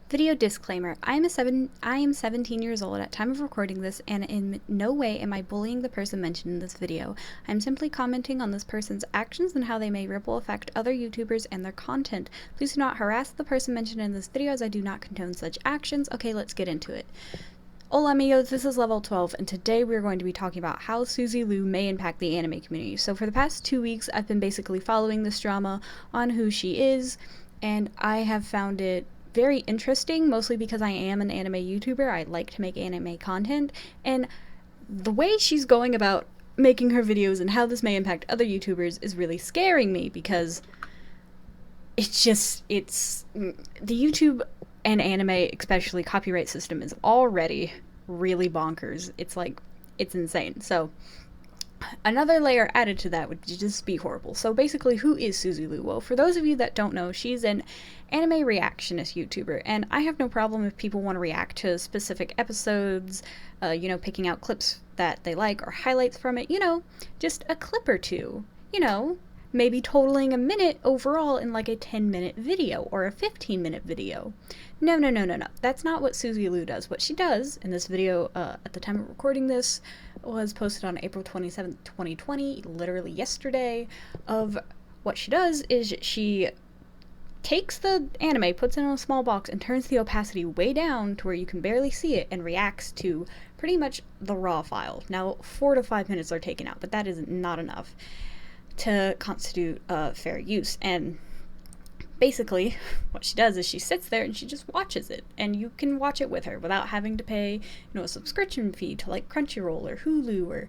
Video disclaimer. I am 17 years old at time of recording this, and in no way am I bullying the person mentioned in this video. I'm simply commenting on this person's actions and how they may ripple affect other YouTubers and their content. Please do not harass the person mentioned in this video, as I do not condone such actions. Okay, let's get into it. Hola amigos, this is level 12, and today we're going to be talking about how Suzy Lu may impact the anime community. So for the past 2 weeks, I've been basically following this drama on who she is, and I have found it very interesting, mostly because I am an anime YouTuber. I like to make anime content, and the way she's going about making her videos and how this may impact other YouTubers is really scaring me, because it's the YouTube and anime, especially copyright system, is already really bonkers. It's insane. So another layer added to that would just be horrible. So basically, who is Suzy Lu? Well, for those of you that don't know, she's an anime reactionist YouTuber, and I have no problem if people want to react to specific episodes, picking out clips that they like or highlights from it, just a clip or two, maybe totaling a minute overall in like a 10-minute video or a 15-minute video. No. That's not what Suzy Lu does. What she does in this video, at the time of recording this, was posted on April 27th, 2020, literally yesterday, of what she does is she takes the anime, puts it in a small box, and turns the opacity way down to where you can barely see it, and reacts to pretty much the raw file. Now, 4 to 5 minutes are taken out, but that is not enough to constitute fair use. And basically, what she does is she sits there and she just watches it, and you can watch it with her without having to pay, a subscription fee to like Crunchyroll or Hulu or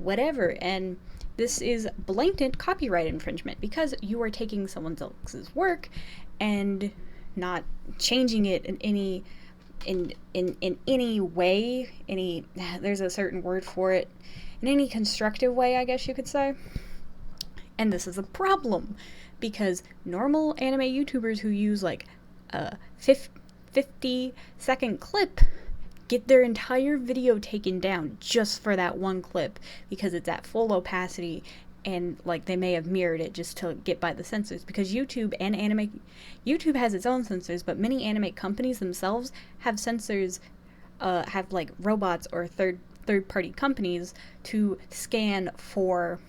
whatever. And this is blatant copyright infringement, because you are taking someone else's work and not changing it in any way. There's a certain word for it, in any constructive way, I guess you could say. And this is a problem, because normal anime YouTubers who use like a 50-second clip get their entire video taken down just for that one clip, because it's at full opacity, and like they may have mirrored it just to get by the censors, because YouTube has its own censors, but many anime companies themselves have censors, have like robots or third party companies to scan for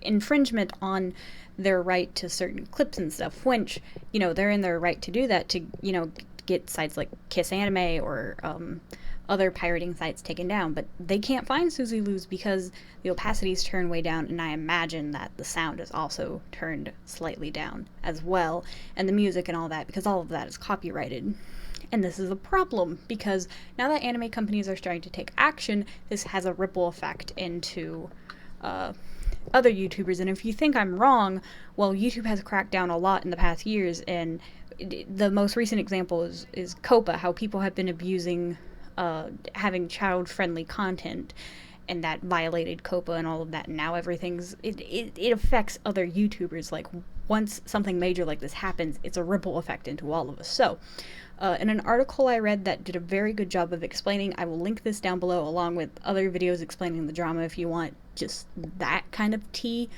infringement on their right to certain clips and stuff, which, they're in their right to do that, to, get sites like Kiss Anime or other pirating sites taken down. But they can't find Suzy Lu's because the opacity is turned way down, and I imagine that the sound is also turned slightly down as well, and the music and all that, because all of that is copyrighted. And this is a problem, because now that anime companies are starting to take action, this has a ripple effect into other YouTubers. And if you think I'm wrong, well, YouTube has cracked down a lot in the past years, and the most recent example is Copa, how people have been abusing having child-friendly content, and that violated Copa and all of that. And now it affects other YouTubers. Like, once something major like this happens, it's a ripple effect into all of us. So in an article I read that did a very good job of explaining, I will link this down below, along with other videos explaining the drama if you want just that kind of tea.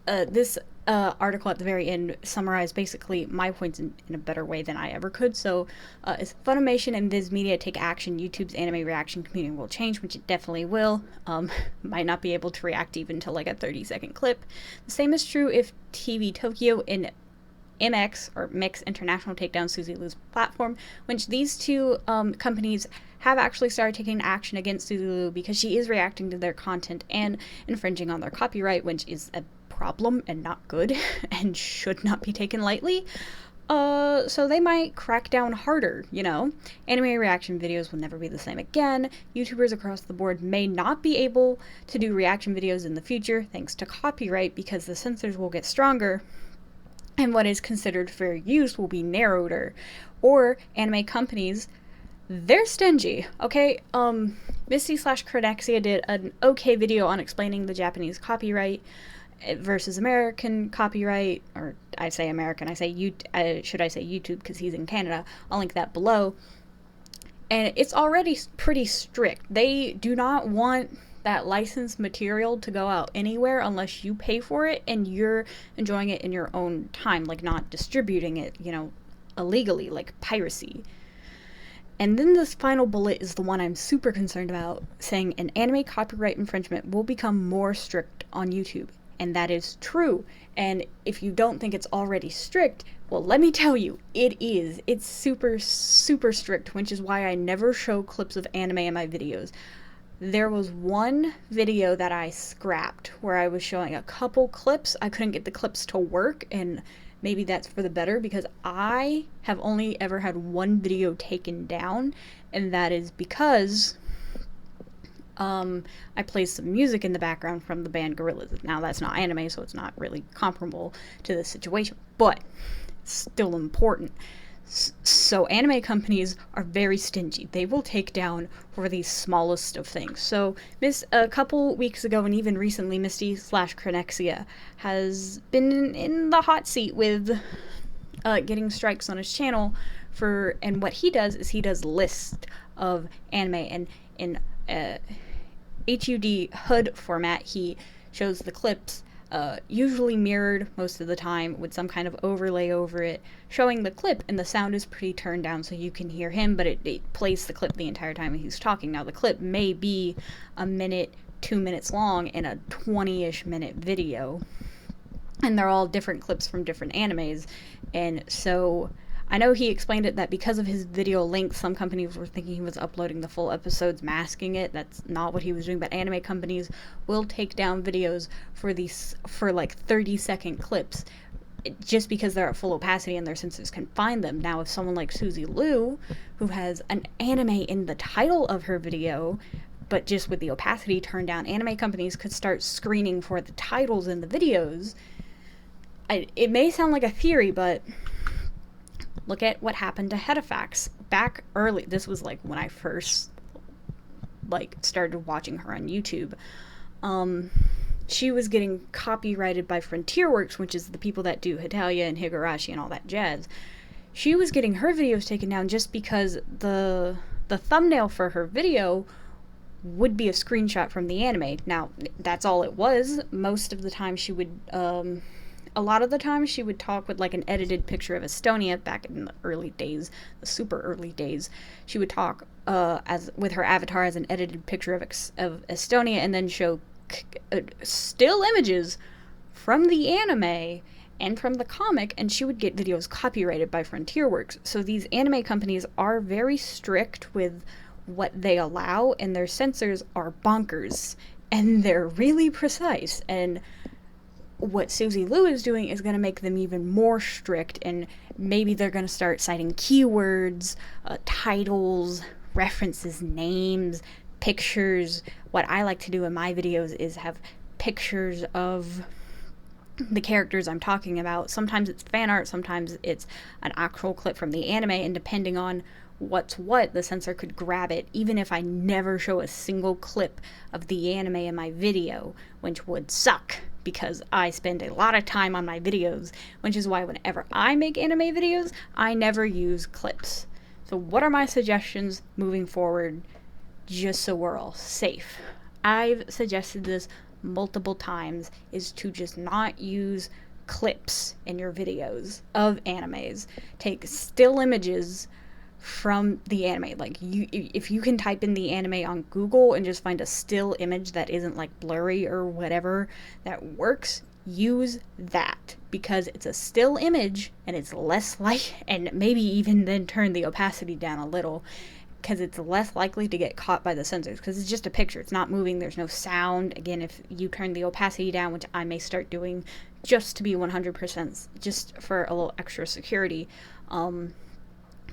This article at the very end summarized basically my points in a better way than I ever could. So if Funimation and Viz Media take action, YouTube's anime reaction community will change, which it definitely will. Might not be able to react even to like a 30-second clip. The same is true if TV Tokyo and MX or Mix International take down Suzy Lu's platform, which these two companies have actually started taking action against Suzy Lu, because she is reacting to their content and infringing on their copyright, which is a problem and not good and should not be taken lightly. So they might crack down harder, Anime reaction videos will never be the same again. YouTubers across the board may not be able to do reaction videos in the future thanks to copyright, because the censors will get stronger, and what is considered fair use will be narrowed. Or anime companies, they're stingy, okay? Misty/Crenn did an okay video on explaining the Japanese copyright versus American copyright, or I say American, should I say YouTube, because he's in Canada. I'll link that below. And it's already pretty strict. They do not want that licensed material to go out anywhere unless you pay for it and you're enjoying it in your own time, like not distributing it, illegally, like piracy. And then this final bullet is the one I'm super concerned about, saying an anime copyright infringement will become more strict on YouTube. And that is true. And if you don't think it's already strict, well, let me tell you, it is. It's super, super strict, which is why I never show clips of anime in my videos. There was one video that I scrapped where I was showing a couple clips. I couldn't get the clips to work, and maybe that's for the better because I have only ever had one video taken down, and that is because I placed some music in the background from the band Gorillaz. Now, that's not anime, so it's not really comparable to this situation, but it's still important. So anime companies are very stingy. They will take down for the smallest of things. So a couple weeks ago and even recently, Misty/Crenn has been in the hot seat with getting strikes on his channel and what he does is he does lists of anime, and in HUD format he shows the clips, usually mirrored most of the time with some kind of overlay over it, showing the clip, and the sound is pretty turned down so you can hear him, but it plays the clip the entire time he's talking. Now, the clip may be a minute, 2 minutes long in a 20-ish minute video, and they're all different clips from different animes, and so I know he explained it that because of his video length, some companies were thinking he was uploading the full episodes, masking it. That's not what he was doing, but anime companies will take down videos for like 30-second clips just because they're at full opacity and their censors can find them. Now, if someone like Suzy Liu, who has an anime in the title of her video, but just with the opacity turned down, anime companies could start screening for the titles in the videos. It may sound like a theory, but look at what happened to Hedafax back early. This was like when I first started watching her on YouTube. She was getting copyrighted by Frontierworks, which is the people that do Hitalia and Higurashi and all that jazz. She was getting her videos taken down just because the thumbnail for her video would be a screenshot from the anime. Now, that's all it was. Most of the time she would a lot of the time she would talk with like an edited picture of Estonia back in the early days, the super early days. She would talk as with her avatar as an edited picture of Estonia, and then show still images from the anime and from the comic, and she would get videos copyrighted by Frontierworks. So these anime companies are very strict with what they allow, and their censors are bonkers, and they're really precise. And what Suzy Liu is doing is going to make them even more strict, and maybe they're going to start citing keywords, titles, references, names, pictures. What I like to do in my videos is have pictures of the characters I'm talking about. Sometimes it's fan art, sometimes it's an actual clip from the anime, and depending on what's what, the censor could grab it, even if I never show a single clip of the anime in my video, which would suck, because I spend a lot of time on my videos, which is why whenever I make anime videos, I never use clips. So what are my suggestions moving forward, just so we're all safe? I've suggested this multiple times, is to just not use clips in your videos of animes. Take still images from the anime. Like, if you can type in the anime on Google and just find a still image that isn't like blurry or whatever that works, use that, because it's a still image and it's less and maybe even then turn the opacity down a little, because it's less likely to get caught by the censors, because it's just a picture, it's not moving, there's no sound. Again, if you turn the opacity down, which I may start doing just to be 100%, just for a little extra security,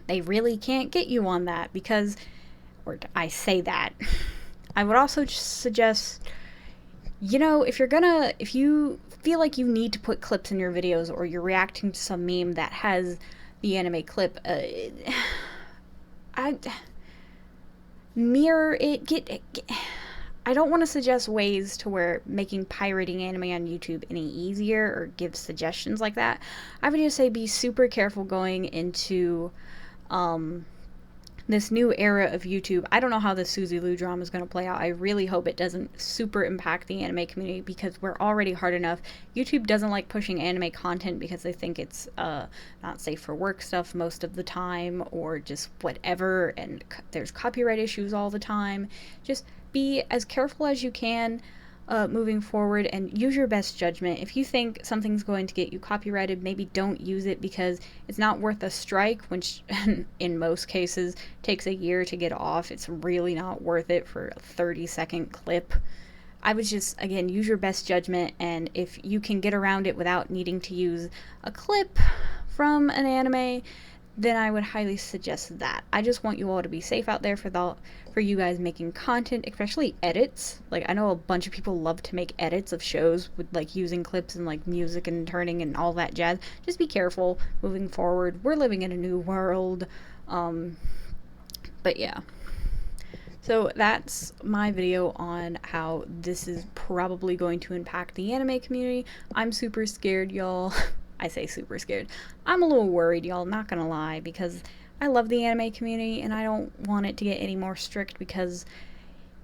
they really can't get you on that, because, or I say that, I would also just suggest, if you feel like you need to put clips in your videos, or you're reacting to some meme that has the anime clip, mirror it, I don't want to suggest ways to where making pirating anime on YouTube any easier, or give suggestions like that. I would just say be super careful going into this new era of YouTube. I don't know how the Suzy Lou drama is going to play out. I really hope it doesn't super impact the anime community, because we're already hard enough. YouTube doesn't like pushing anime content because they think it's not safe for work stuff most of the time, or just whatever, and there's copyright issues all the time. Just be as careful as you can moving forward, and use your best judgment. If you think something's going to get you copyrighted, maybe don't use it, because it's not worth a strike, which in most cases takes a year to get off. It's really not worth it for a 30-second clip. I would just, again, use your best judgment, and if you can get around it without needing to use a clip from an anime, then I would highly suggest that. I just want you all to be safe out there for you guys making content, especially edits. Like, I know a bunch of people love to make edits of shows with, like, using clips and, like, music and turning and all that jazz. Just be careful moving forward. We're living in a new world. But yeah. So that's my video on how this is probably going to impact the anime community. I'm super scared, y'all. I say super scared. I'm a little worried, y'all, not gonna lie, because I love the anime community and I don't want it to get any more strict, because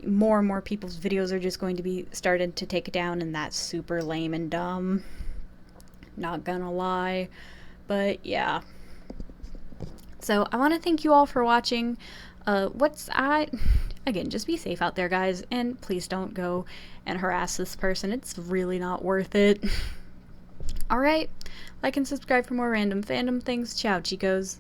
more and more people's videos are just going to be started to take it down, and that's super lame and dumb. Not gonna lie. But yeah. So I want to thank you all for watching. Again, just be safe out there, guys, and please don't go and harass this person. It's really not worth it. Alright, like and subscribe for more random fandom things. Ciao, chicos.